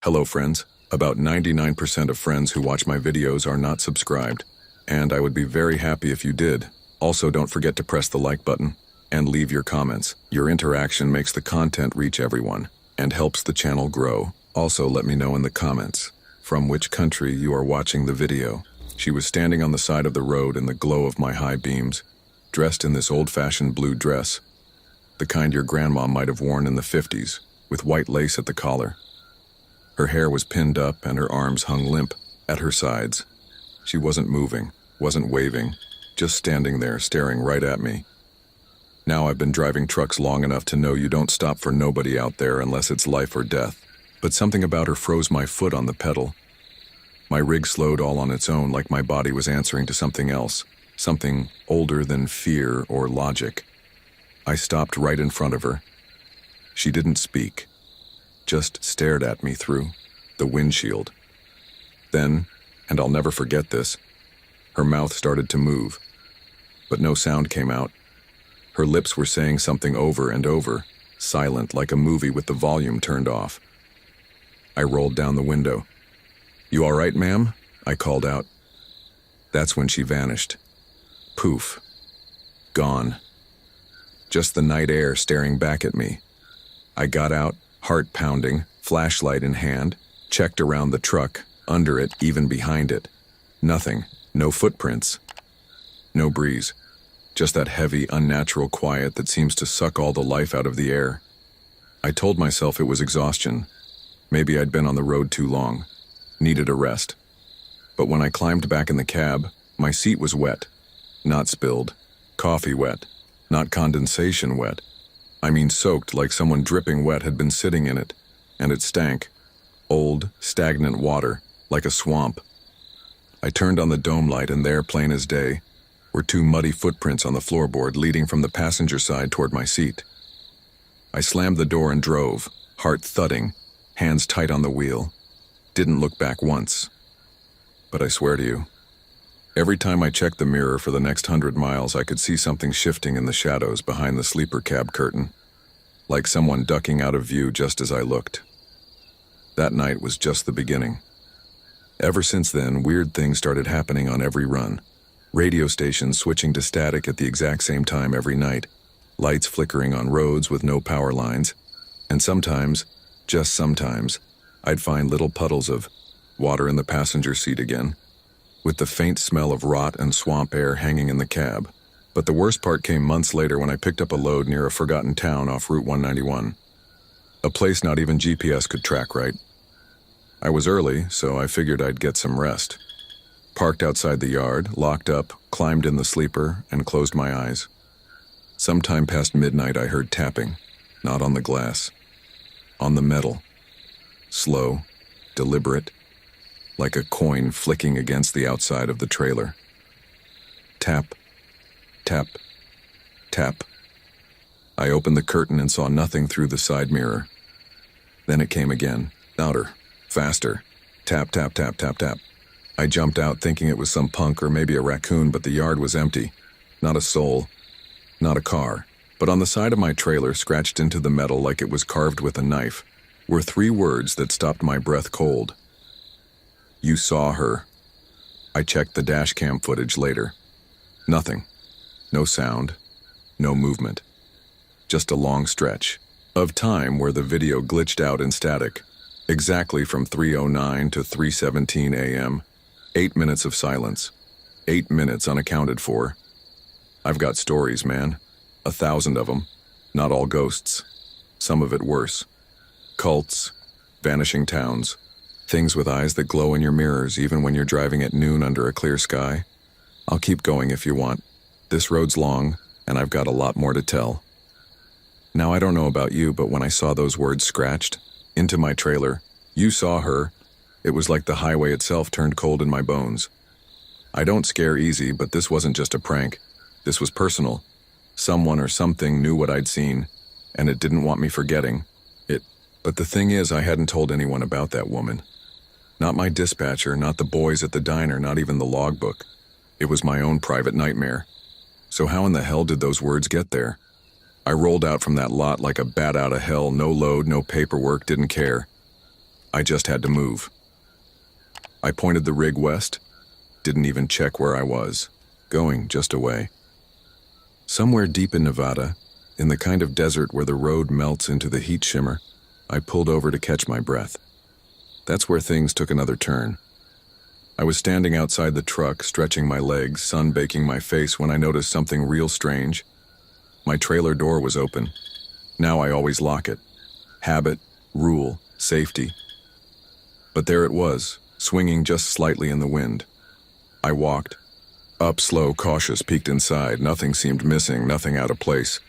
Hello friends, about 99% of friends who watch my videos are not subscribed, and I would be very happy if you did. Also, don't forget to press the like button and leave your comments. Your interaction makes the content reach everyone and helps the channel grow. Also, let me know in the comments from which country you are watching the video. She was standing on the side of the road in the glow of my high beams, dressed in this old-fashioned blue dress, the kind your grandma might have worn in the 50s, with white lace at the collar. Her hair was pinned up and her arms hung limp at her sides. She wasn't moving, wasn't waving, just standing there staring right at me. Now I've been driving trucks long enough to know you don't stop for nobody out there unless it's life or death. But something about her froze my foot on the pedal. My rig slowed all on its own, like my body was answering to something else, something older than fear or logic. I stopped right in front of her. She didn't speak, just stared at me through the windshield. Then, and I'll never forget this, her mouth started to move, but no sound came out. Her lips were saying something over and over, silent like a movie with the volume turned off. I rolled down the window. "You all right, ma'am?" I called out. That's when she vanished. Poof. Gone. Just the night air staring back at me. I got out, heart pounding, flashlight in hand, checked around the truck, under it, even behind it. Nothing. No footprints. No breeze. Just that heavy, unnatural quiet that seems to suck all the life out of the air. I told myself it was exhaustion. Maybe I'd been on the road too long. Needed a rest. But when I climbed back in the cab, my seat was wet. Not spilled. Coffee wet. Not condensation wet. I mean soaked like someone dripping wet had been sitting in it. And it stank. Old, stagnant water, like a swamp. I turned on the dome light and there, plain as day, were two muddy footprints on the floorboard leading from the passenger side toward my seat. I slammed the door and drove, heart thudding, hands tight on the wheel. Didn't look back once. But I swear to you, every time I checked the mirror for the next 100 miles, I could see something shifting in the shadows behind the sleeper cab curtain, like someone ducking out of view just as I looked. That night was just the beginning. Ever since then, weird things started happening on every run. Radio stations switching to static at the exact same time every night, lights flickering on roads with no power lines, and sometimes, just sometimes, I'd find little puddles of water in the passenger seat again, with the faint smell of rot and swamp air hanging in the cab. But the worst part came months later when I picked up a load near a forgotten town off Route 191. A place not even GPS could track right. I was early, so I figured I'd get some rest. Parked outside the yard, locked up, climbed in the sleeper, and closed my eyes. Sometime past midnight I heard tapping, not on the glass, on the metal. Slow, deliberate, like a coin flicking against the outside of the trailer. Tap, tap, tap. I opened the curtain and saw nothing through the side mirror. Then it came again, louder, faster. Tap, tap, tap, tap, tap. I jumped out thinking it was some punk or maybe a raccoon, but the yard was empty. Not a soul, not a car. But on the side of my trailer, scratched into the metal like it was carved with a knife, were 3 words that stopped my breath cold. You saw her. I checked the dash cam footage later. Nothing. No sound. No movement. Just a long stretch of time where the video glitched out in static. Exactly from 3:09 to 3:17 a.m. 8 minutes of silence. 8 minutes unaccounted for. I've got stories, man. 1,000 of them. Not all ghosts. Some of it worse. Cults. Vanishing towns. Things with eyes that glow in your mirrors even when you're driving at noon under a clear sky. I'll keep going if you want. This road's long, and I've got a lot more to tell. Now I don't know about you, but when I saw those words scratched into my trailer, you saw her, it was like the highway itself turned cold in my bones. I don't scare easy, but this wasn't just a prank. This was personal. Someone or something knew what I'd seen, and it didn't want me forgetting it. But the thing is, I hadn't told anyone about that woman. Not my dispatcher, not the boys at the diner, not even the logbook. It was my own private nightmare. So how in the hell did those words get there? I rolled out from that lot like a bat out of hell, no load, no paperwork, didn't care. I just had to move. I pointed the rig west, didn't even check where I was, going just away. Somewhere deep in Nevada, in the kind of desert where the road melts into the heat shimmer, I pulled over to catch my breath. That's where things took another turn. I was standing outside the truck, stretching my legs, sun baking my face, when I noticed something real strange. My trailer door was open. Now I always lock it. Habit, rule, safety. But there it was, swinging just slightly in the wind. I walked. Up slow, cautious, peeked inside. Nothing seemed missing, nothing out of place.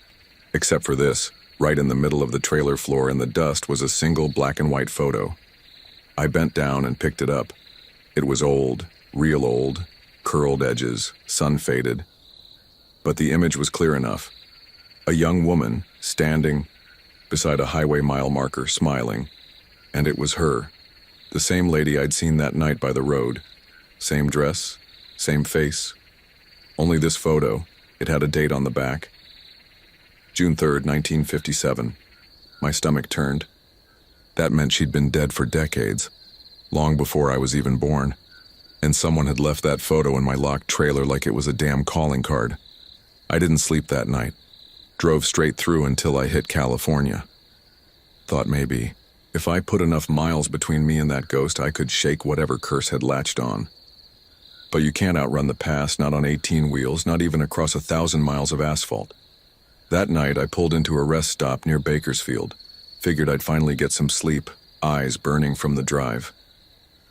Except for this, right in the middle of the trailer floor in the dust was a single black and white photo. I bent down and picked it up. It was old, real old, curled edges, sun-faded. But the image was clear enough. A young woman, standing beside a highway mile marker, smiling. And it was her. The same lady I'd seen that night by the road. Same dress, same face. Only this photo, it had a date on the back. June 3rd, 1957. My stomach turned. That meant she'd been dead for decades, long before I was even born. And someone had left that photo in my locked trailer like it was a damn calling card. I didn't sleep that night. Drove straight through until I hit California. Thought maybe, if I put enough miles between me and that ghost, I could shake whatever curse had latched on. But you can't outrun the past, not on 18 wheels, not even across 1,000 miles of asphalt. That night, I pulled into a rest stop near Bakersfield. Figured I'd finally get some sleep, eyes burning from the drive.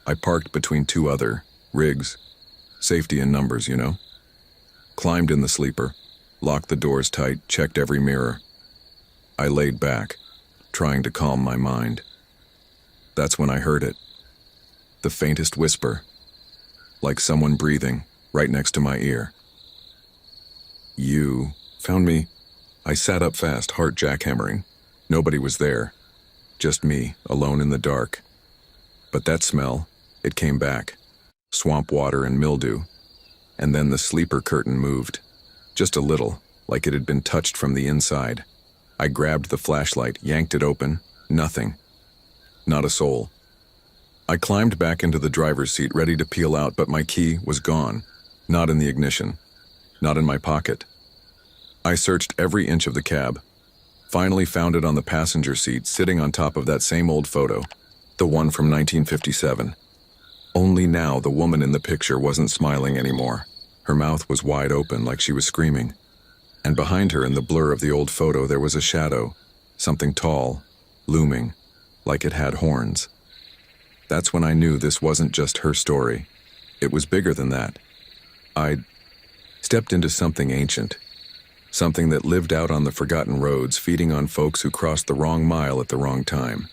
I parked between two other rigs. Safety in numbers, you know. Climbed in the sleeper, locked the doors tight, checked every mirror. I laid back, trying to calm my mind. That's when I heard it. The faintest whisper, like someone breathing right next to my ear. You found me. I sat up fast, heart jackhammering. Nobody was there. Just me, alone in the dark. But that smell, it came back. Swamp water and mildew. And then the sleeper curtain moved. Just a little, like it had been touched from the inside. I grabbed the flashlight, yanked it open. Nothing. Not a soul. I climbed back into the driver's seat, ready to peel out, but my key was gone. Not in the ignition. Not in my pocket. I searched every inch of the cab. Finally found it on the passenger seat, sitting on top of that same old photo. The one from 1957. Only now the woman in the picture wasn't smiling anymore. Her mouth was wide open, like she was screaming. And behind her, in the blur of the old photo, there was a shadow. Something tall, looming, like it had horns. That's when I knew this wasn't just her story. It was bigger than that. I'd stepped into something ancient. Something that lived out on the forgotten roads, feeding on folks who crossed the wrong mile at the wrong time.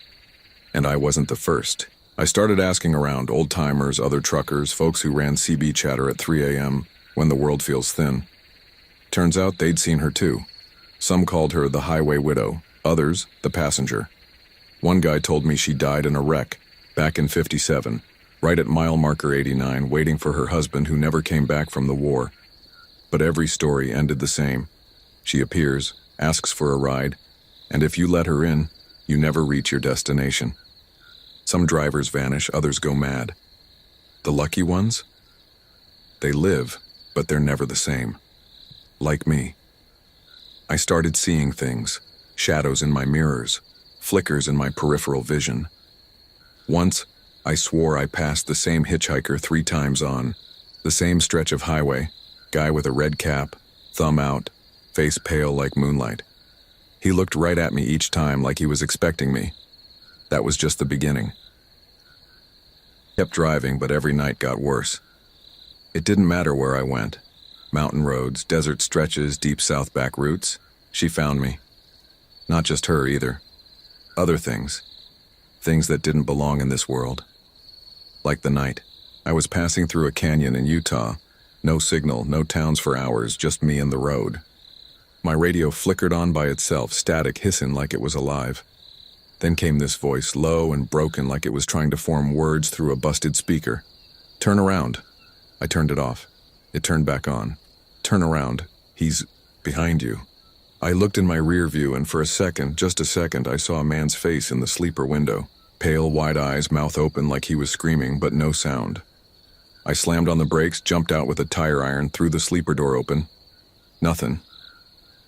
And I wasn't the first. I started asking around, old-timers, other truckers, folks who ran CB chatter at 3 a.m. when the world feels thin. Turns out they'd seen her too. Some called her the highway widow, others the passenger. One guy told me she died in a wreck, back in '57, right at mile marker 89, waiting for her husband who never came back from the war. But every story ended the same. She appears, asks for a ride, and if you let her in, you never reach your destination. Some drivers vanish, others go mad. The lucky ones? They live, but they're never the same. Like me. I started seeing things, shadows in my mirrors, flickers in my peripheral vision. Once, I swore I passed the same hitchhiker 3 times on, the same stretch of highway, guy with a red cap, thumb out, face pale like moonlight. He looked right at me each time like he was expecting me. That was just the beginning. Kept driving, but every night got worse. It didn't matter where I went. Mountain roads, desert stretches, deep south back routes. She found me. Not just her either. Other things. Things that didn't belong in this world. Like the night. I was passing through a canyon in Utah. No signal, no towns for hours, just me and the road. My radio flickered on by itself, static hissing like it was alive. Then came this voice, low and broken like it was trying to form words through a busted speaker. Turn around. I turned it off. It turned back on. Turn around. He's behind you. I looked in my rear view and for a second, just a second, I saw a man's face in the sleeper window. Pale, wide eyes, mouth open like he was screaming, but no sound. I slammed on the brakes, jumped out with a tire iron, threw the sleeper door open. Nothing.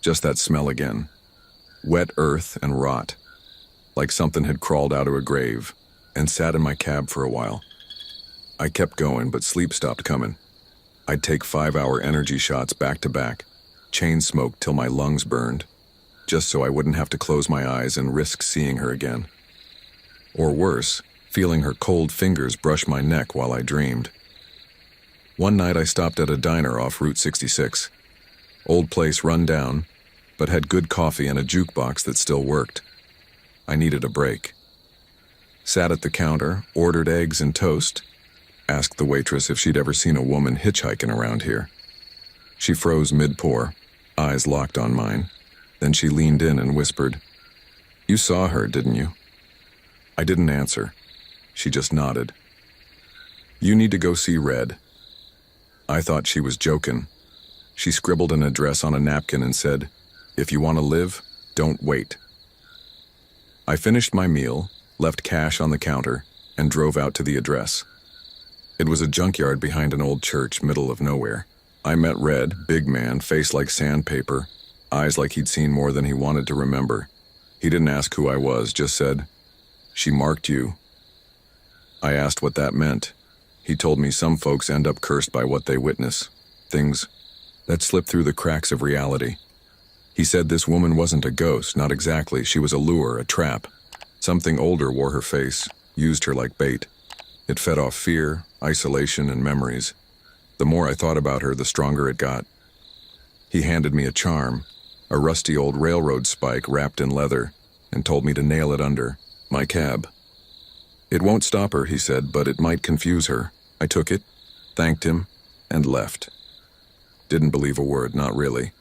Just that smell again. Wet earth and rot. Like something had crawled out of a grave, and sat in my cab for a while. I kept going, but sleep stopped coming. I'd take 5-hour energy shots back to back, chain smoke till my lungs burned, just so I wouldn't have to close my eyes and risk seeing her again. Or worse, feeling her cold fingers brush my neck while I dreamed. One night I stopped at a diner off Route 66. Old place run down, but had good coffee and a jukebox that still worked. I needed a break. Sat at the counter, ordered eggs and toast, asked the waitress if she'd ever seen a woman hitchhiking around here. She froze mid-pour, eyes locked on mine. Then she leaned in and whispered, "You saw her, didn't you?" I didn't answer. She just nodded. "You need to go see Red." I thought she was joking. She scribbled an address on a napkin and said, "If you want to live, don't wait." I finished my meal, left cash on the counter, and drove out to the address. It was a junkyard behind an old church, middle of nowhere. I met Red, big man, face like sandpaper, eyes like he'd seen more than he wanted to remember. He didn't ask who I was, just said, "She marked you." I asked what that meant. He told me some folks end up cursed by what they witness, things that slip through the cracks of reality. He said this woman wasn't a ghost, not exactly. She was a lure, a trap. Something older wore her face, used her like bait. It fed off fear, isolation, and memories. The more I thought about her, the stronger it got. He handed me a charm, a rusty old railroad spike wrapped in leather, and told me to nail it under my cab. "It won't stop her," he said, "but it might confuse her." I took it, thanked him, and left. Didn't believe a word, not really.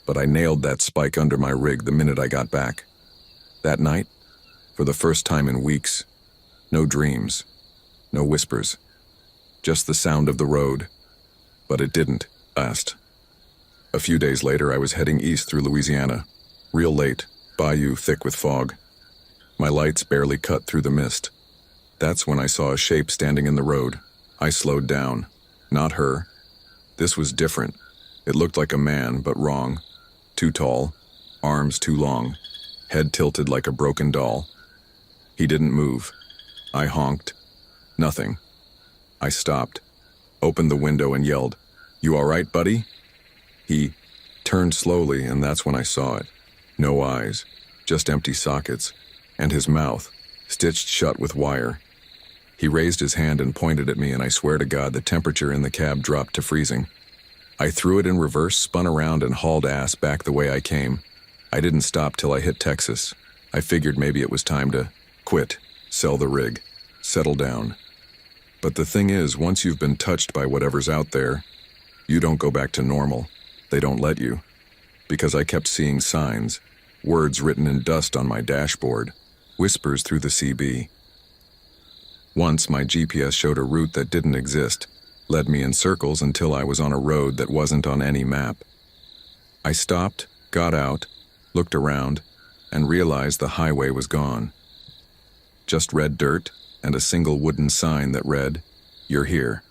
But I nailed that spike under my rig the minute I got back. That night, for the first time in weeks, no dreams, no whispers, just the sound of the road. But it didn't last. A few days later, I was heading east through Louisiana. Real late, bayou thick with fog. My lights barely cut through the mist. That's when I saw a shape standing in the road. I slowed down. Not her. This was different. It looked like a man, but wrong. Too tall, arms too long, head tilted like a broken doll. He didn't move. I honked. Nothing. I stopped, opened the window and yelled, "You all right, buddy?" He turned slowly, and that's when I saw it. No eyes, just empty sockets, and his mouth, stitched shut with wire. He raised his hand and pointed at me, and I swear to God the temperature in the cab dropped to freezing. I threw it in reverse, spun around, and hauled ass back the way I came. I didn't stop till I hit Texas. I figured maybe it was time to quit, sell the rig, settle down. But the thing is, once you've been touched by whatever's out there, you don't go back to normal. They don't let you. Because I kept seeing signs, words written in dust on my dashboard, whispers through the CB. Once my GPS showed a route that didn't exist, led me in circles until I was on a road that wasn't on any map. I stopped, got out, looked around, and realized the highway was gone. Just red dirt and a single wooden sign that read, "You're here."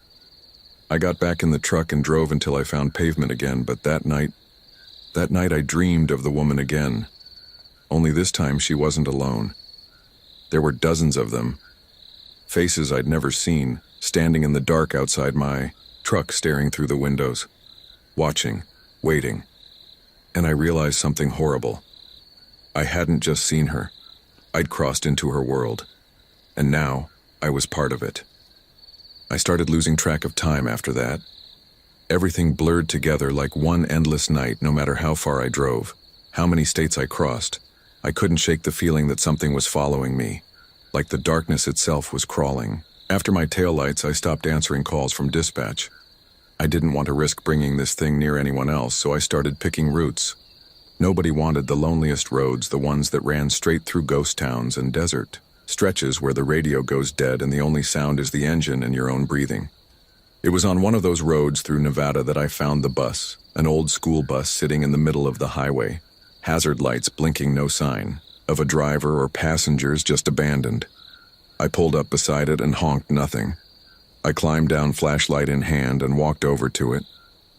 I got back in the truck and drove until I found pavement again, but that night I dreamed of the woman again. Only this time she wasn't alone. There were dozens of them. Faces I'd never seen, standing in the dark outside my truck, staring through the windows, watching, waiting. And I realized something horrible. I hadn't just seen her. I'd crossed into her world. And now I was part of it. I started losing track of time after that. Everything blurred together like one endless night, no matter how far I drove, how many states I crossed. I couldn't shake the feeling that something was following me, like the darkness itself was crawling. After my taillights, I stopped answering calls from dispatch. I didn't want to risk bringing this thing near anyone else, so I started picking routes. Nobody wanted the loneliest roads, the ones that ran straight through ghost towns and desert. Stretches where the radio goes dead and the only sound is the engine and your own breathing. It was on one of those roads through Nevada that I found the bus, an old school bus sitting in the middle of the highway, hazard lights blinking, no sign of a driver or passengers, just abandoned. I pulled up beside it and honked nothing. I climbed down, flashlight in hand, and walked over to it.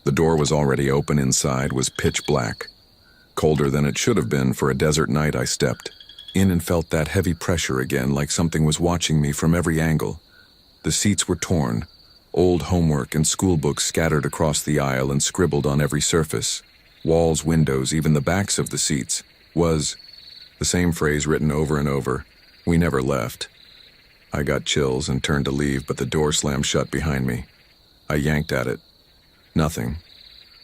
The door was already open. Inside was pitch black. Colder than it should have been for a desert night. I stepped in and felt that heavy pressure again, like something was watching me from every angle. The seats were torn, old homework and school books scattered across the aisle and scribbled on every surface. Walls, windows, even the backs of the seats. Was the same phrase written over and over. We never left. I got chills and turned to leave, but the door slammed shut behind me. I yanked at it. Nothing.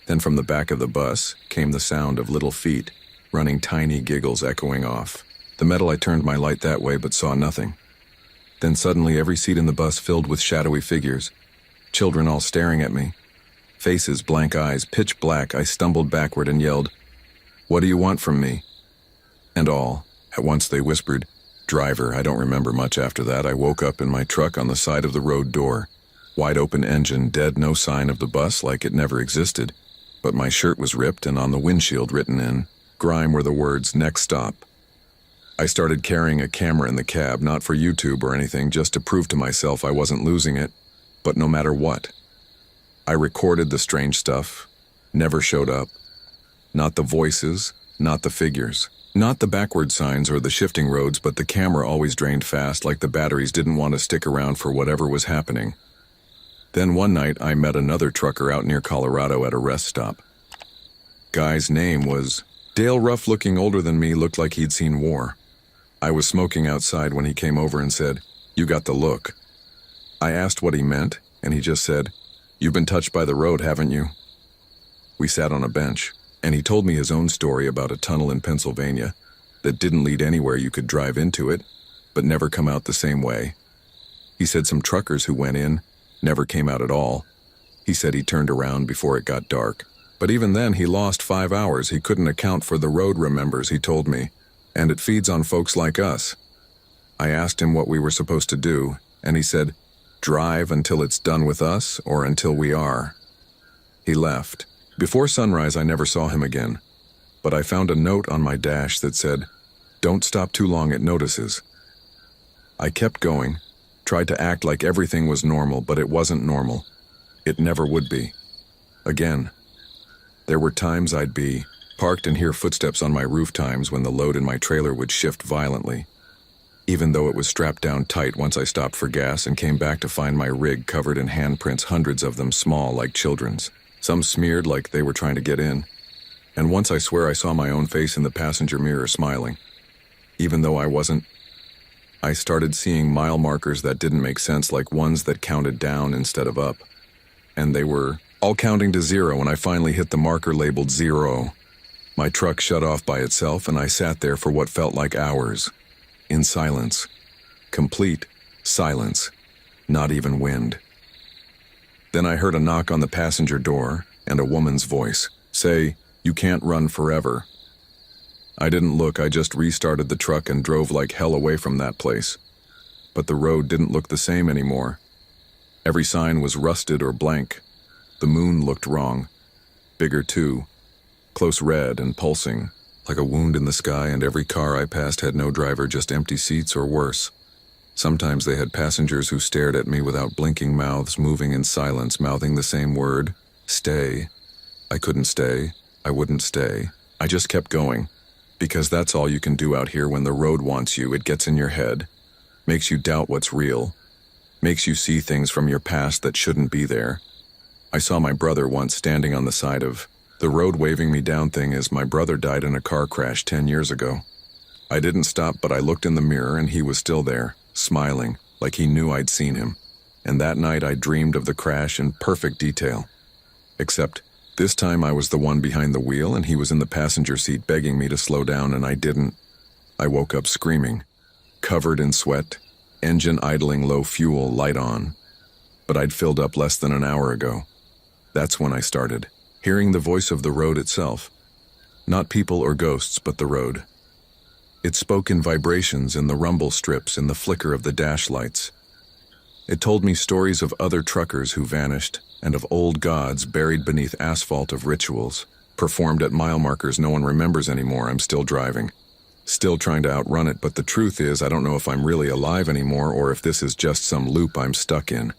Then from the back of the bus came the sound of little feet, running, tiny giggles echoing off. The metal, I turned my light that way but saw nothing. Then suddenly every seat in the bus filled with shadowy figures. Children all staring at me. Faces, blank eyes, pitch black. I stumbled backward and yelled, "What do you want from me?" And all at once they whispered, "Driver." I don't remember much after that. I woke up in my truck on the side of the road, door wide open, engine dead, no sign of the bus, like it never existed. But my shirt was ripped, and on the windshield written in grime were the words, "Next stop." I started carrying a camera in the cab, not for YouTube or anything, just to prove to myself I wasn't losing it. But no matter what, I recorded the strange stuff. Never showed up. Not the voices, not the figures, not the backward signs or the shifting roads, but the camera always drained fast, like the batteries didn't want to stick around for whatever was happening. Then one night I met another trucker out near Colorado at a rest stop. Guy's name was Dale. Rough looking, older than me, looked like he'd seen war. I was smoking outside when he came over and said, "You got the look." I asked what he meant, and he just said, "You've been touched by the road, haven't you?" We sat on a bench, and he told me his own story about a tunnel in Pennsylvania that didn't lead anywhere. You could drive into it, but never come out the same way. He said some truckers who went in never came out at all. He said he turned around before it got dark. But even then, he lost 5 hours. He couldn't account for the road, remembers, he told me. And it feeds on folks like us. I asked him what we were supposed to do, and he said, "Drive until it's done with us, or until we are." He left. Before sunrise, I never saw him again. But I found a note on my dash that said, "Don't stop too long, it notices." I kept going, tried to act like everything was normal, but it wasn't normal. It never would be. Again. There were times I'd be parked and hear footsteps on my roof, times when the load in my trailer would shift violently. Even though it was strapped down tight, once I stopped for gas and came back to find my rig covered in handprints, hundreds of them small like children's, some smeared like they were trying to get in. And once I swear I saw my own face in the passenger mirror smiling. Even though I wasn't, I started seeing mile markers that didn't make sense, like ones that counted down instead of up. And they were all counting to 0 when I finally hit the marker labeled 0. My truck shut off by itself, and I sat there for what felt like hours. In silence. Complete silence. Not even wind. Then I heard a knock on the passenger door, and a woman's voice say, "You can't run forever." I didn't look, I just restarted the truck and drove like hell away from that place. But the road didn't look the same anymore. Every sign was rusted or blank. The moon looked wrong. Bigger too. Close red and pulsing, like a wound in the sky, and every car I passed had no driver, just empty seats or worse. Sometimes they had passengers who stared at me without blinking, mouths moving in silence, mouthing the same word, "Stay." I couldn't stay. I wouldn't stay. I just kept going. Because that's all you can do out here when the road wants you. It gets in your head, makes you doubt what's real, makes you see things from your past that shouldn't be there. I saw my brother once standing on the side of the road waving me down. Thing is, my brother died in a car crash 10 years ago. I didn't stop, but I looked in the mirror and he was still there, smiling, like he knew I'd seen him. And that night I dreamed of the crash in perfect detail. Except this time I was the one behind the wheel and he was in the passenger seat begging me to slow down, and I didn't. I woke up screaming, covered in sweat, engine idling, low fuel, light on. But I'd filled up less than an hour ago. That's when I started hearing the voice of the road itself. Not people or ghosts, but the road. It spoke in vibrations, in the rumble strips, in the flicker of the dash lights. It told me stories of other truckers who vanished, and of old gods buried beneath asphalt, of rituals performed at mile markers no one remembers anymore. I'm still driving. Still trying to outrun it, but the truth is I don't know if I'm really alive anymore or if this is just some loop I'm stuck in.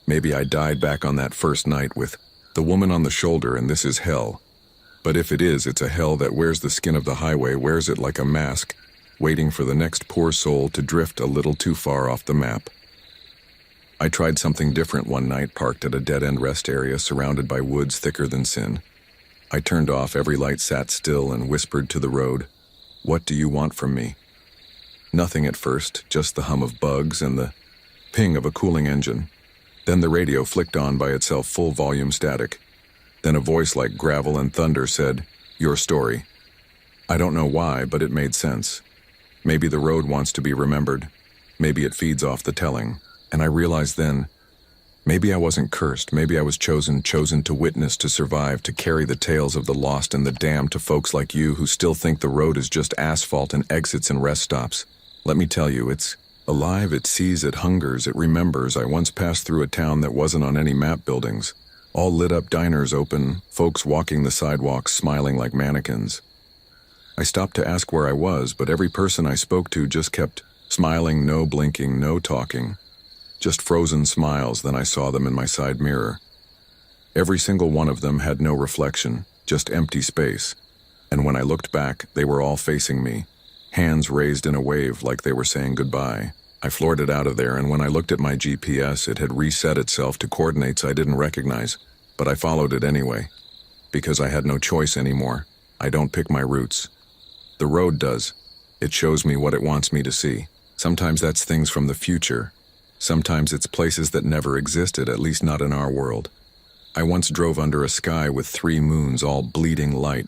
Maybe I died back on that first night with the woman on the shoulder and this is hell. But if it is, it's a hell that wears the skin of the highway, wears it like a mask, waiting for the next poor soul to drift a little too far off the map. I tried something different one night, parked at a dead-end rest area surrounded by woods thicker than sin. I turned off every light, sat still, and whispered to the road, "What do you want from me?" Nothing at first, just the hum of bugs and the ping of a cooling engine. Then the radio flicked on by itself, full volume static. Then a voice like gravel and thunder said, "Your story." I don't know why, but it made sense. Maybe the road wants to be remembered. Maybe it feeds off the telling. And I realized then, maybe I wasn't cursed. Maybe I was chosen to witness, to survive, to carry the tales of the lost and the damned to folks like you who still think the road is just asphalt and exits and rest stops. Let me tell you, it's alive, it sees, it hungers, it remembers. I once passed through a town that wasn't on any map buildings. All lit up diners open, folks walking the sidewalks smiling like mannequins. I stopped to ask where I was, but every person I spoke to just kept smiling, no blinking, no talking. Just frozen smiles. Then I saw them in my side mirror. Every single one of them had no reflection, just empty space. And when I looked back, they were all facing me, hands raised in a wave like they were saying goodbye. I floored it out of there, and when I looked at my GPS, it had reset itself to coordinates I didn't recognize, but I followed it anyway, because I had no choice anymore. I don't pick my routes. The road does. It shows me what it wants me to see. Sometimes that's things from the future. Sometimes it's places that never existed, at least not in our world. I once drove under a sky with 3 moons, all bleeding light.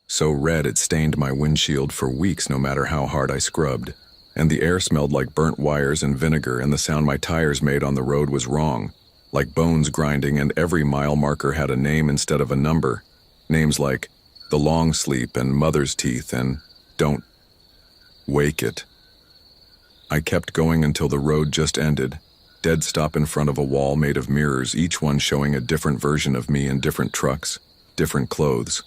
So red it stained my windshield for weeks no matter how hard I scrubbed. And the air smelled like burnt wires and vinegar, and the sound my tires made on the road was wrong, like bones grinding, and every mile marker had a name instead of a number. Names like the long sleep and mother's teeth and don't wake it. I kept going until the road just ended, dead stop in front of a wall made of mirrors, each one showing a different version of me in different trucks, different clothes,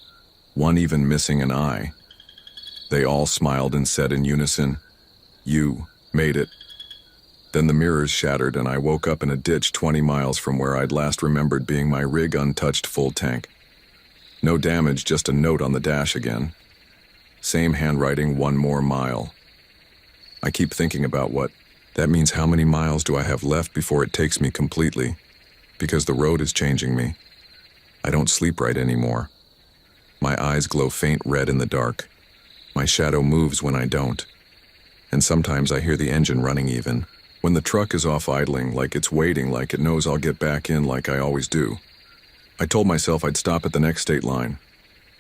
one even missing an eye. They all smiled and said in unison, "You made it." Then the mirrors shattered and I woke up in a ditch 20 miles from where I'd last remembered being, my rig untouched, full tank. No damage, just a note on the dash again. Same handwriting, 1 more mile. I keep thinking about what that means. How many miles do I have left before it takes me completely? Because the road is changing me. I don't sleep right anymore. My eyes glow faint red in the dark. My shadow moves when I don't. And sometimes I hear the engine running even. When the truck is off idling, like it's waiting, like it knows I'll get back in like I always do. I told myself I'd stop at the next state line,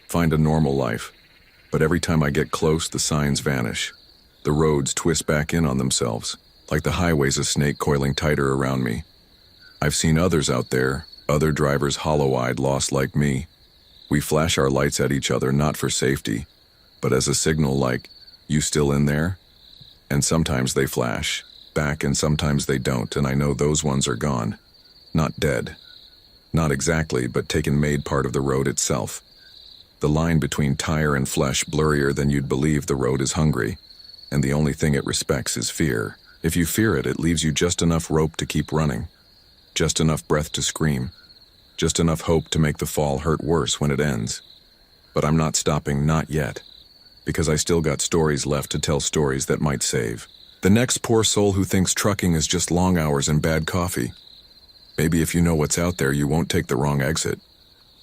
find a normal life. But every time I get close, the signs vanish. The roads twist back in on themselves, like the highway's a snake coiling tighter around me. I've seen others out there, other drivers hollow-eyed, lost like me. We flash our lights at each other, not for safety, but as a signal like, "You still in there?" And sometimes they flash back and sometimes they don't, and I know those ones are gone. Not dead. Not exactly, but taken, made part of the road itself. The line between tire and flesh blurrier than you'd believe. The road is hungry, and the only thing it respects is fear. If you fear it, it leaves you just enough rope to keep running, just enough breath to scream, just enough hope to make the fall hurt worse when it ends. But I'm not stopping, not yet, because I still got stories left to tell, stories that might save the next poor soul who thinks trucking is just long hours and bad coffee. Maybe if you know what's out there, you won't take the wrong exit.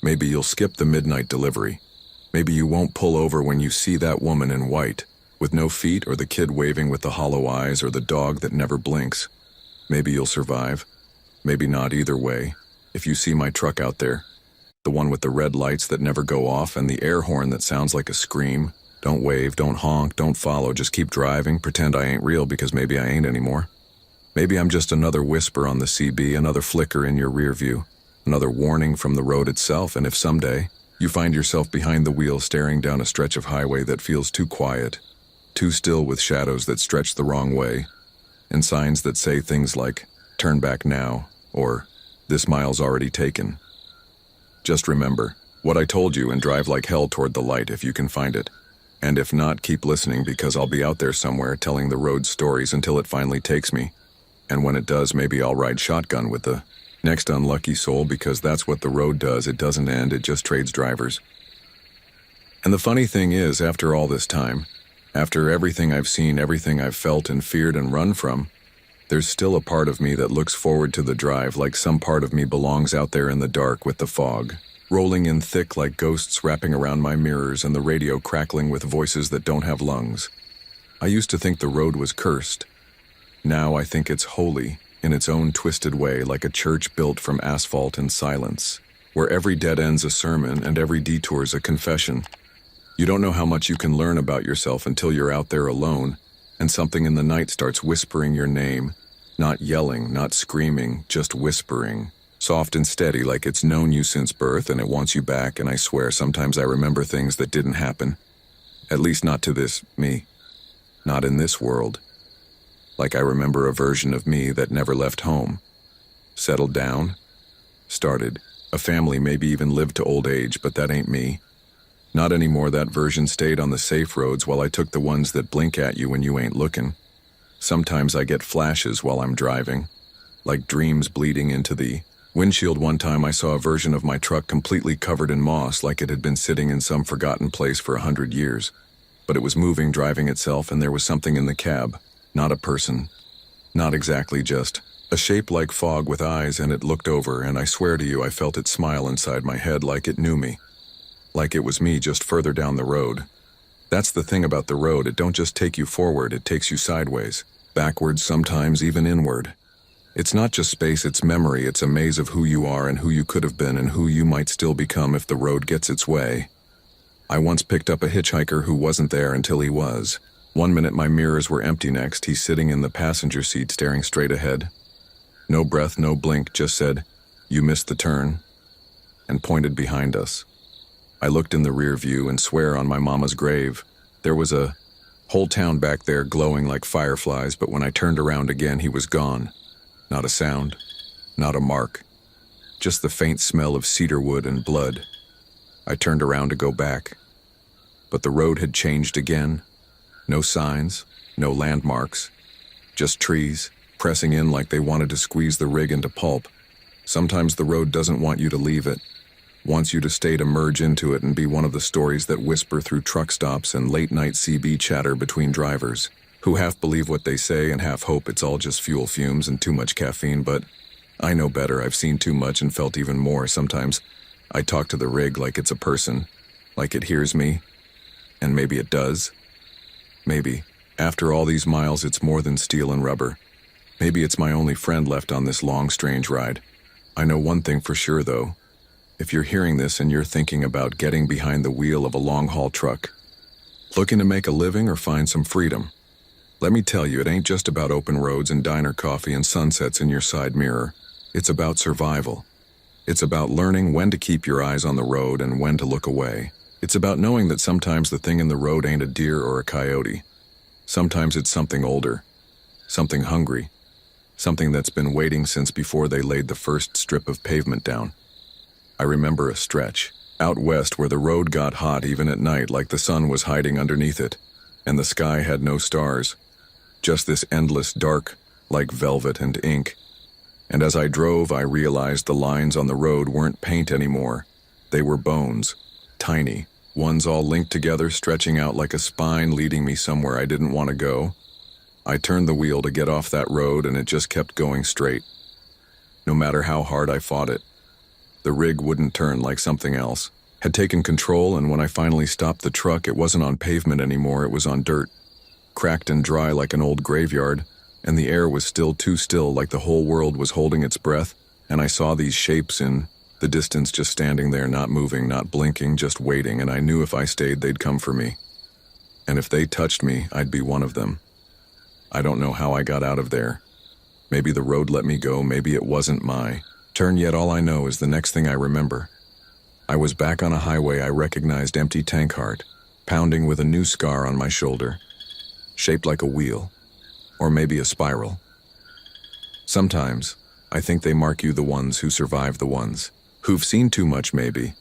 Maybe you'll skip the midnight delivery. Maybe you won't pull over when you see that woman in white, with no feet, or the kid waving with the hollow eyes, or the dog that never blinks. Maybe you'll survive. Maybe not. Either way, if you see my truck out there, the one with the red lights that never go off and the air horn that sounds like a scream, don't wave, don't honk, don't follow, just keep driving, pretend I ain't real, because maybe I ain't anymore. Maybe I'm just another whisper on the CB, another flicker in your rear view, another warning from the road itself. And if someday you find yourself behind the wheel staring down a stretch of highway that feels too quiet, too still, with shadows that stretch the wrong way, and signs that say things like, "Turn back now," or "This mile's already taken," just remember what I told you and drive like hell toward the light if you can find it. And if not, keep listening because I'll be out there somewhere telling the road stories until it finally takes me. And when it does, maybe I'll ride shotgun with the next unlucky soul because that's what the road does. It doesn't end, it just trades drivers. And the funny thing is, after all this time, after everything I've seen, everything I've felt and feared and run from, there's still a part of me that looks forward to the drive, like some part of me belongs out there in the dark with the fog, rolling in thick like ghosts wrapping around my mirrors and the radio crackling with voices that don't have lungs. I used to think the road was cursed. Now I think it's holy, in its own twisted way, like a church built from asphalt and silence, where every dead end's a sermon and every detour's a confession. You don't know how much you can learn about yourself until you're out there alone, and something in the night starts whispering your name, not yelling, not screaming, just whispering, soft and steady like it's known you since birth and it wants you back. And I swear sometimes I remember things that didn't happen, at least not to this me, not in this world. Like I remember a version of me that never left home, settled down, started a family, maybe even lived to old age, but that ain't me. Not anymore. That version stayed on the safe roads while I took the ones that blink at you when you ain't looking. Sometimes I get flashes while I'm driving, like dreams bleeding into the windshield. One time I saw a version of my truck completely covered in moss, like it had been sitting in some forgotten place for 100 years. But it was moving, driving itself, and there was something in the cab. Not a person. Not exactly, just a shape like fog with eyes, and it looked over, and I swear to you I felt it smile inside my head like it knew me. Like it was me just further down the road. That's the thing about the road, it don't just take you forward, it takes you sideways, backwards, sometimes even inward. It's not just space, it's memory, it's a maze of who you are and who you could have been and who you might still become if the road gets its way. I once picked up a hitchhiker who wasn't there until he was. One minute my mirrors were empty, next he's sitting in the passenger seat staring straight ahead. No breath, no blink, just said, "You missed the turn," and pointed behind us. I looked in the rear view and swear on my mama's grave, there was a whole town back there glowing like fireflies, but when I turned around again, he was gone. Not a sound, not a mark, just the faint smell of cedar wood and blood. I turned around to go back, but the road had changed again. No signs, no landmarks, just trees, pressing in like they wanted to squeeze the rig into pulp. Sometimes the road doesn't want you to leave it, wants you to stay, to merge into it and be one of the stories that whisper through truck stops and late-night CB chatter between drivers, who half believe what they say and half hope it's all just fuel fumes and too much caffeine. But I know better. I've seen too much and felt even more. Sometimes I talk to the rig like it's a person, like it hears me, and maybe it does. Maybe, after all these miles, it's more than steel and rubber. Maybe it's my only friend left on this long, strange ride. I know one thing for sure, though. If you're hearing this and you're thinking about getting behind the wheel of a long-haul truck, looking to make a living or find some freedom, let me tell you, it ain't just about open roads and diner coffee and sunsets in your side mirror. It's about survival. It's about learning when to keep your eyes on the road and when to look away. It's about knowing that sometimes the thing in the road ain't a deer or a coyote. Sometimes it's something older, something hungry, something that's been waiting since before they laid the first strip of pavement down. I remember a stretch out west where the road got hot even at night, like the sun was hiding underneath it, and the sky had no stars, just this endless dark, like velvet and ink. And as I drove, I realized the lines on the road weren't paint anymore. They were bones, tiny, ones all linked together, stretching out like a spine, leading me somewhere I didn't want to go. I turned the wheel to get off that road, and it just kept going straight. No matter how hard I fought it, the rig wouldn't turn, like something else had taken control, and when I finally stopped the truck, it wasn't on pavement anymore, it was on dirt, cracked and dry like an old graveyard, and the air was still too still, like the whole world was holding its breath, and I saw these shapes in the distance just standing there, not moving, not blinking, just waiting, and I knew if I stayed, they'd come for me. And if they touched me, I'd be one of them. I don't know how I got out of there. Maybe the road let me go, maybe it wasn't my turn yet. All I know is the next thing I remember. I was back on a highway. I recognized empty tank heart, pounding with a new scar on my shoulder, shaped like a wheel, or maybe a spiral. Sometimes, I think they mark you, the ones who survive, the ones who've seen too much maybe,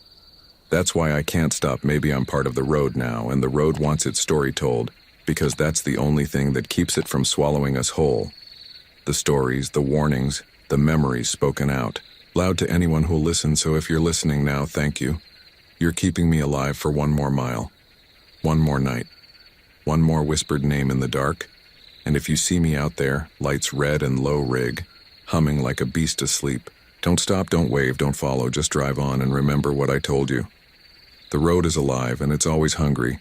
That's why I can't stop. Maybe I'm part of the road now, and the road wants its story told, because that's the only thing that keeps it from swallowing us whole. The stories, the warnings, the memories spoken out, loud to anyone who'll listen. So if you're listening now, thank you. You're keeping me alive for one more mile, one more night, one more whispered name in the dark. And if you see me out there, lights red and low rig, humming like a beast asleep, don't stop, don't wave, don't follow, just drive on and remember what I told you. The road is alive and it's always hungry,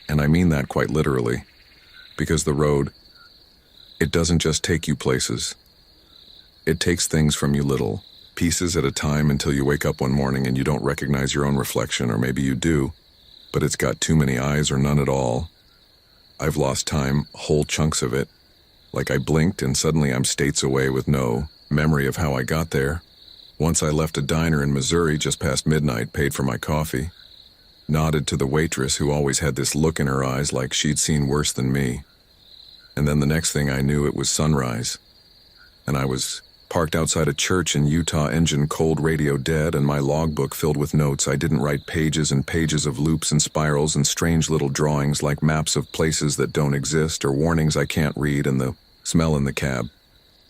and I mean that quite literally, because the road, it doesn't just take you places. It takes things from you little, pieces at a time, until you wake up one morning and you don't recognize your own reflection, or maybe you do, but it's got too many eyes or none at all. I've lost time, whole chunks of it, like I blinked and suddenly I'm states away with no memory of how I got there. Once I left a diner in Missouri just past midnight, paid for my coffee, nodded to the waitress who always had this look in her eyes like she'd seen worse than me. And then the next thing I knew, it was sunrise, and I was parked outside a church in Utah, engine cold, radio dead, and my logbook filled with notes I didn't write, pages and pages of loops and spirals and strange little drawings like maps of places that don't exist, or warnings I can't read, and the smell in the cab.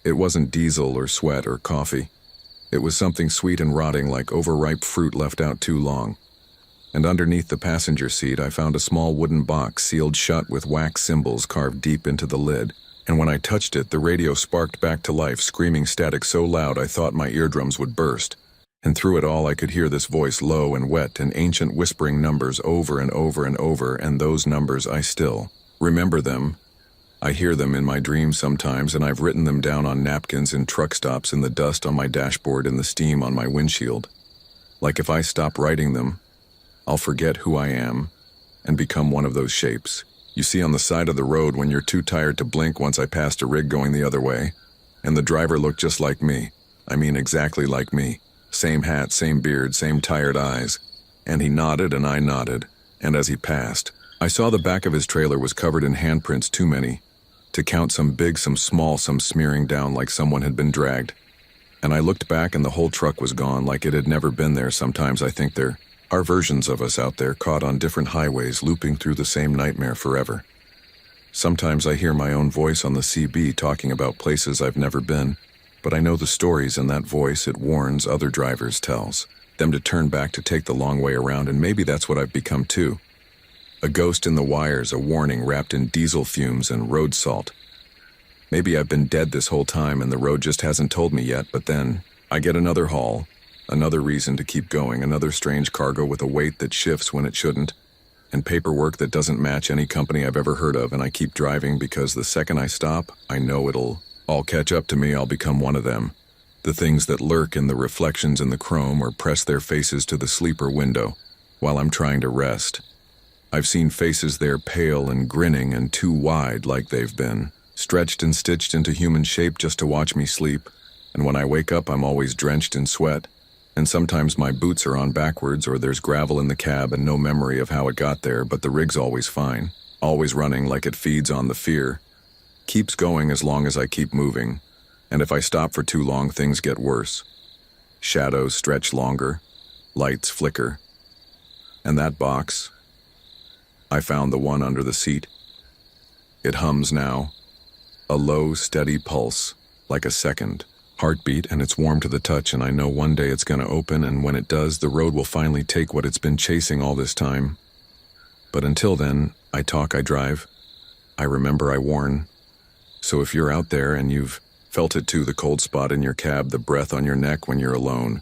It wasn't diesel or sweat or coffee. It was something sweet and rotting, like overripe fruit left out too long. And underneath the passenger seat I found a small wooden box sealed shut with wax symbols carved deep into the lid. And when I touched it, the radio sparked back to life, screaming static so loud I thought my eardrums would burst. And through it all I could hear this voice, low and wet, and ancient, whispering numbers over and over and over, and those numbers, I still remember them. I hear them in my dreams sometimes, and I've written them down on napkins in truck stops, in the dust on my dashboard, in the steam on my windshield. Like if I stop writing them, I'll forget who I am and become one of those shapes you see on the side of the road when you're too tired to blink. Once I passed a rig going the other way, and the driver looked just like me. I mean exactly like me. Same hat, same beard, same tired eyes. And he nodded and I nodded, and as he passed, I saw the back of his trailer was covered in handprints, too many to count, some big, some small, some smearing down like someone had been dragged. And I looked back and the whole truck was gone, like it had never been there. Sometimes I think there are versions of us out there, caught on different highways, looping through the same nightmare forever. Sometimes I hear my own voice on the CB talking about places I've never been, but I know the stories, and that voice, it warns other drivers, tells them to turn back, to take the long way around, and maybe that's what I've become too. A ghost in the wires, a warning wrapped in diesel fumes and road salt. Maybe I've been dead this whole time and the road just hasn't told me yet, but then I get another haul, another reason to keep going, another strange cargo with a weight that shifts when it shouldn't, and paperwork that doesn't match any company I've ever heard of, and I keep driving because the second I stop, I know it'll all catch up to me. I'll become one of them. The things that lurk in the reflections in the chrome or press their faces to the sleeper window while I'm trying to rest. I've seen faces there, pale and grinning and too wide, like they've been stretched and stitched into human shape just to watch me sleep, and when I wake up I'm always drenched in sweat. And sometimes my boots are on backwards, or there's gravel in the cab and no memory of how it got there, but the rig's always fine, always running like it feeds on the fear. Keeps going as long as I keep moving, and if I stop for too long, things get worse. Shadows stretch longer, lights flicker. And that box, I found the one under the seat. It hums now, a low, steady pulse, like a second heartbeat, and it's warm to the touch, and I know one day it's gonna open, and when it does, the road will finally take what it's been chasing all this time. But until then, I talk, I drive, I remember, I warn. So if you're out there and you've felt it too, the cold spot in your cab, the breath on your neck when you're alone,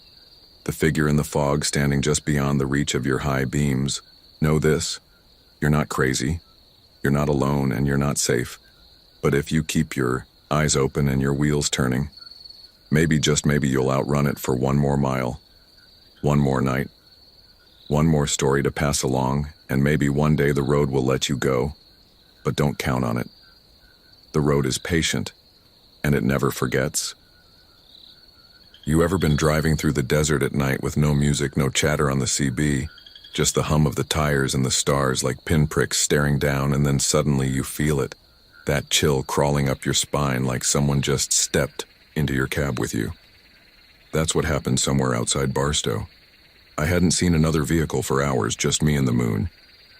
the figure in the fog standing just beyond the reach of your high beams, know this: you're not crazy, you're not alone, and you're not safe. But if you keep your eyes open and your wheels turning, maybe, just maybe, you'll outrun it for one more mile, one more night, one more story to pass along, and maybe one day the road will let you go, but don't count on it. The road is patient, and it never forgets. You ever been driving through the desert at night with no music, no chatter on the CB, just the hum of the tires and the stars like pinpricks staring down, and then suddenly you feel it, that chill crawling up your spine like someone just stepped into your cab with you? That's what happened somewhere outside Barstow. I hadn't seen another vehicle for hours, just me and the moon.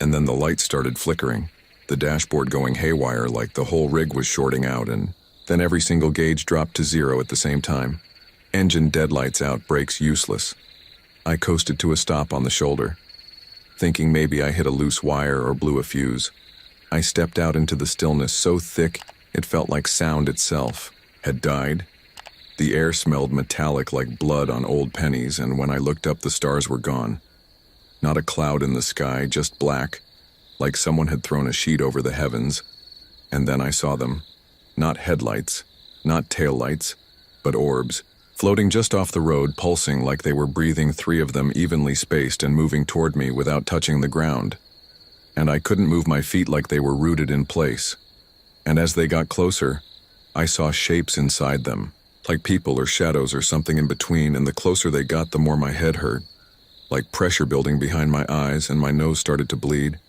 And then the lights started flickering, the dashboard going haywire like the whole rig was shorting out, and then every single gauge dropped to zero at the same time. Engine deadlights out, brakes useless. I coasted to a stop on the shoulder, thinking maybe I hit a loose wire or blew a fuse. I stepped out into the stillness so thick it felt like sound itself had died. The air smelled metallic like blood on old pennies, and when I looked up the stars were gone. Not a cloud in the sky, just black, like someone had thrown a sheet over the heavens. And then I saw them. Not headlights, not taillights, but orbs, floating just off the road, pulsing like they were breathing, 3 of them evenly spaced and moving toward me without touching the ground. And I couldn't move my feet, like they were rooted in place. And as they got closer, I saw shapes inside them, like people or shadows or something in between, and the closer they got, the more my head hurt, like pressure building behind my eyes, and my nose started to bleed.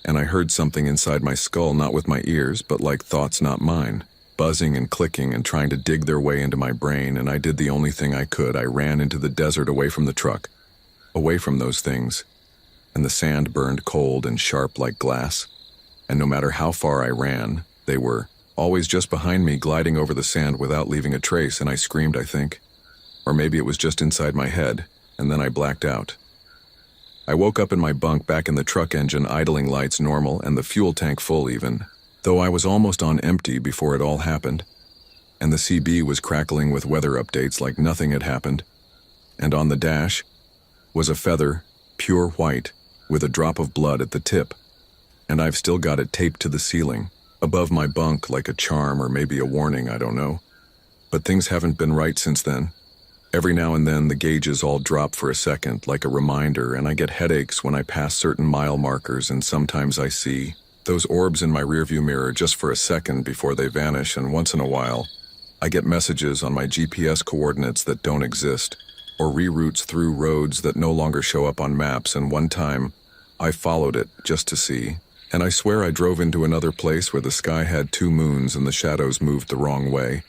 And I heard something inside my skull, not with my ears, but like thoughts not mine, buzzing and clicking and trying to dig their way into my brain, and I did the only thing I could. I ran into the desert, away from the truck, away from those things, and the sand burned cold and sharp like glass, and no matter how far I ran, they were always just behind me, gliding over the sand without leaving a trace, and I screamed, I think. Or maybe it was just inside my head, and then I blacked out. I woke up in my bunk, back in the truck, engine idling, lights normal, and the fuel tank full even, though I was almost on empty before it all happened. And the CB was crackling with weather updates like nothing had happened. And on the dash was a feather, pure white, with a drop of blood at the tip. And I've still got it taped to the ceiling, above my bunk, like a charm or maybe a warning, I don't know. But things haven't been right since then. Every now and then the gauges all drop for a second, like a reminder, and I get headaches when I pass certain mile markers, and sometimes I see those orbs in my rearview mirror just for a second before they vanish, and once in a while, I get messages on my GPS coordinates that don't exist, or reroutes through roads that no longer show up on maps, and one time, I followed it just to see, and I swear I drove into another place where the sky had 2 moons and the shadows moved the wrong way,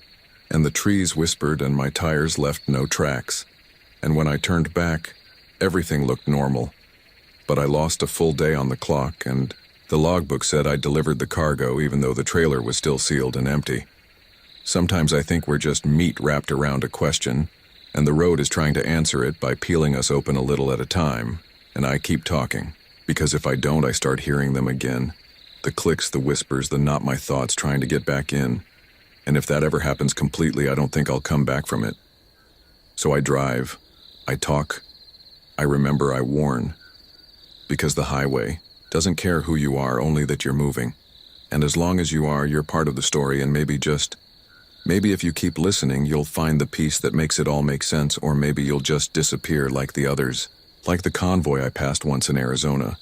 and the trees whispered and my tires left no tracks. And when I turned back, everything looked normal. But I lost a full day on the clock, and the logbook said I delivered the cargo even though the trailer was still sealed and empty. Sometimes I think we're just meat wrapped around a question, and the road is trying to answer it by peeling us open a little at a time, and I keep talking, because if I don't, I start hearing them again. The clicks, the whispers, the not my thoughts trying to get back in. And if that ever happens completely, I don't think I'll come back from it. So I drive, I talk, I remember, I warn. Because the highway doesn't care who you are, only that you're moving. And as long as you are, you're part of the story, and maybe if you keep listening, you'll find the piece that makes it all make sense, or maybe you'll just disappear like the others. Like the convoy I passed once in Arizona,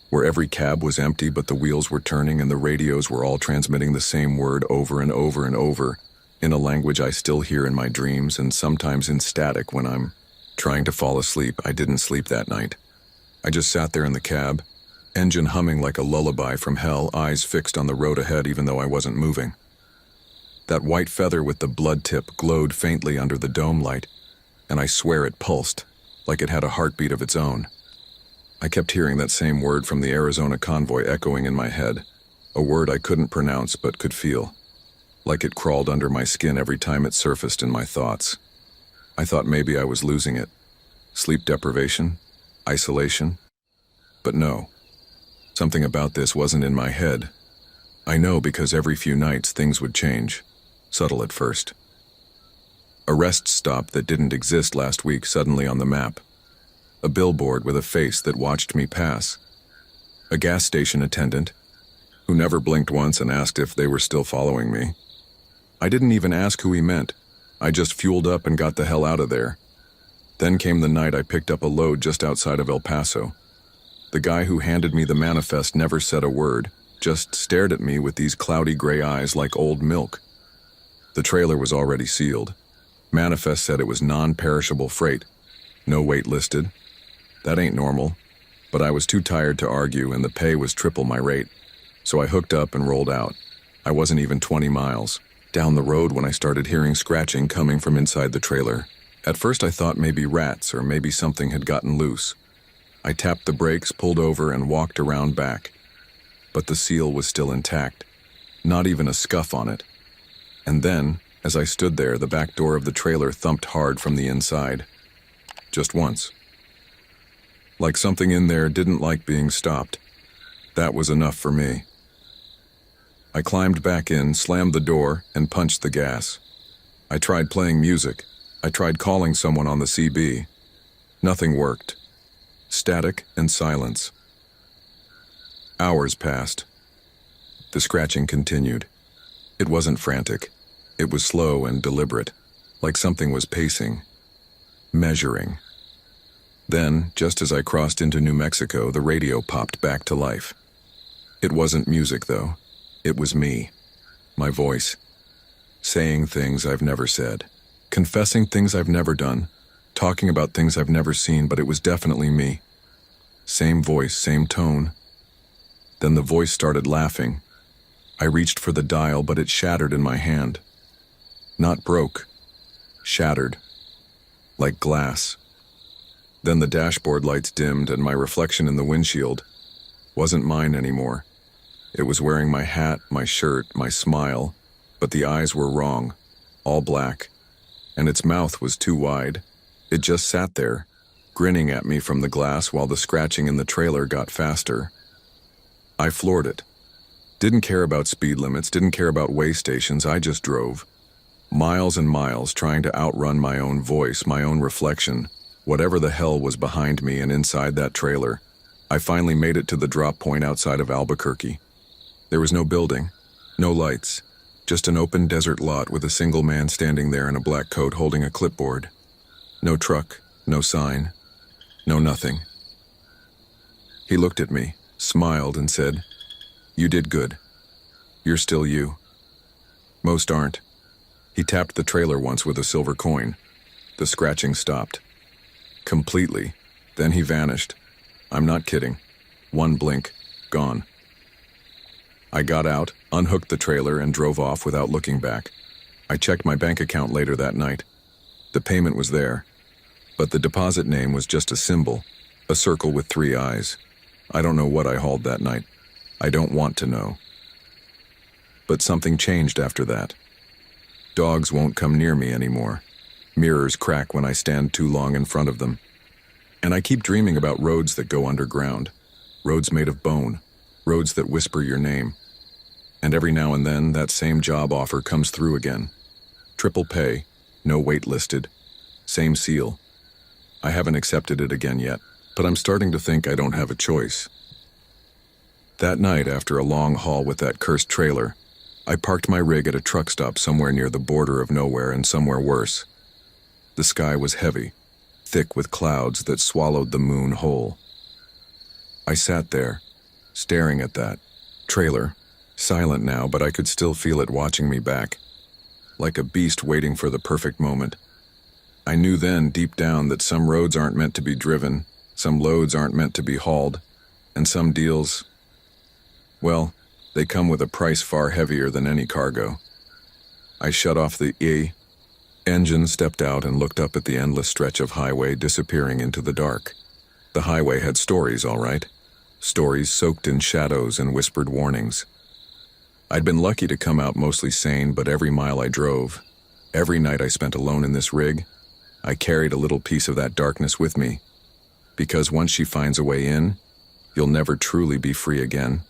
where every cab was empty but the wheels were turning and the radios were all transmitting the same word over and over and over, in a language I still hear in my dreams, and sometimes in static when I'm trying to fall asleep. I didn't sleep that night. I just sat there in the cab, engine humming like a lullaby from hell, eyes fixed on the road ahead even though I wasn't moving. That white feather with the blood tip glowed faintly under the dome light, and I swear it pulsed, like it had a heartbeat of its own. I kept hearing that same word from the Arizona convoy echoing in my head, a word I couldn't pronounce but could feel, like it crawled under my skin every time it surfaced in my thoughts. I thought maybe I was losing it. Sleep deprivation? Isolation? But no. Something about this wasn't in my head. I know because every few nights things would change, subtle at first. A rest stop that didn't exist last week suddenly on the map. A billboard with a face that watched me pass. A gas station attendant who never blinked once and asked if they were still following me. I didn't even ask who he meant. I just fueled up and got the hell out of there. Then came the night I picked up a load just outside of El Paso. The guy who handed me the manifest never said a word, just stared at me with these cloudy gray eyes like old milk. The trailer was already sealed. Manifest said it was non-perishable freight. No weight listed. That ain't normal. But I was too tired to argue, and the pay was triple my rate. So I hooked up and rolled out. I wasn't even 20 miles down the road when I started hearing scratching coming from inside the trailer. At first I thought maybe rats or maybe something had gotten loose. I tapped the brakes, pulled over, and walked around back. But the seal was still intact, not even a scuff on it. And then, as I stood there, the back door of the trailer thumped hard from the inside. Just once. Like something in there didn't like being stopped. That was enough for me. I climbed back in, slammed the door, and punched the gas. I tried playing music. I tried calling someone on the CB. Nothing worked. Static and silence. Hours passed. The scratching continued. It wasn't frantic. It was slow and deliberate, like something was pacing, measuring. Then, just as I crossed into New Mexico, the radio popped back to life. It wasn't music, though. It was me. My voice. Saying things I've never said. Confessing things I've never done. Talking about things I've never seen, but it was definitely me. Same voice, same tone. Then the voice started laughing. I reached for the dial, but it shattered in my hand. Not broke. Shattered. Like glass. Then the dashboard lights dimmed and my reflection in the windshield wasn't mine anymore. It was wearing my hat, my shirt, my smile, but the eyes were wrong, all black, and its mouth was too wide. It just sat there, grinning at me from the glass while the scratching in the trailer got faster. I floored it. Didn't care about speed limits, didn't care about way stations, I just drove. Miles and miles trying to outrun my own voice, my own reflection, whatever the hell was behind me and inside that trailer. I finally made it to the drop point outside of Albuquerque. There was no building, no lights, just an open desert lot with a single man standing there in a black coat holding a clipboard. No truck, no sign, no nothing. He looked at me, smiled, and said, "You did good. You're still you. Most aren't." He tapped the trailer once with a silver coin. The scratching stopped. Completely. Then he vanished. I'm not kidding. One blink, gone. I got out, unhooked the trailer, and drove off without looking back. I checked my bank account later that night. The payment was there, but the deposit name was just a symbol, a circle with 3 eyes. I don't know what I hauled that night. I don't want to know. But something changed after that. Dogs won't come near me anymore. Mirrors crack when I stand too long in front of them. And I keep dreaming about roads that go underground, roads made of bone, roads that whisper your name. And every now and then, that same job offer comes through again. Triple pay, no wait listed, same seal. I haven't accepted it again yet, but I'm starting to think I don't have a choice. That night, after a long haul with that cursed trailer, I parked my rig at a truck stop somewhere near the border of nowhere and somewhere worse. The sky was heavy, thick with clouds that swallowed the moon whole. I sat there, staring at that trailer, silent now, but I could still feel it watching me back, like a beast waiting for the perfect moment. I knew then, deep down, that some roads aren't meant to be driven, some loads aren't meant to be hauled, and some deals, well, they come with a price far heavier than any cargo. I shut off the engine, stepped out, and looked up at the endless stretch of highway disappearing into the dark. The highway had stories, all right. Stories soaked in shadows and whispered warnings. I'd been lucky to come out mostly sane, but every mile I drove, every night I spent alone in this rig, I carried a little piece of that darkness with me. Because once she finds a way in, you'll never truly be free again.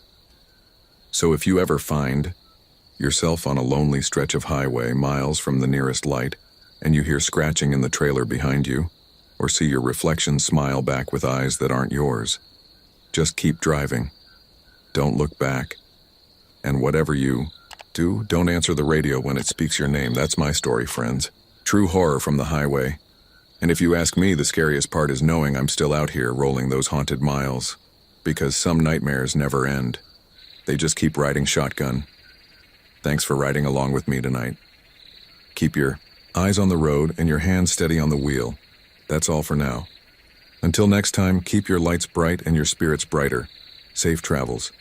So if you ever find yourself on a lonely stretch of highway miles from the nearest light, and you hear scratching in the trailer behind you, or see your reflection smile back with eyes that aren't yours, just keep driving. Don't look back. And whatever you do, don't answer the radio when it speaks your name. That's my story, friends. True horror from the highway. And if you ask me, the scariest part is knowing I'm still out here rolling those haunted miles. Because some nightmares never end. They just keep riding shotgun. Thanks for riding along with me tonight. Keep your eyes on the road and your hands steady on the wheel. That's all for now. Until next time, keep your lights bright and your spirits brighter. Safe travels.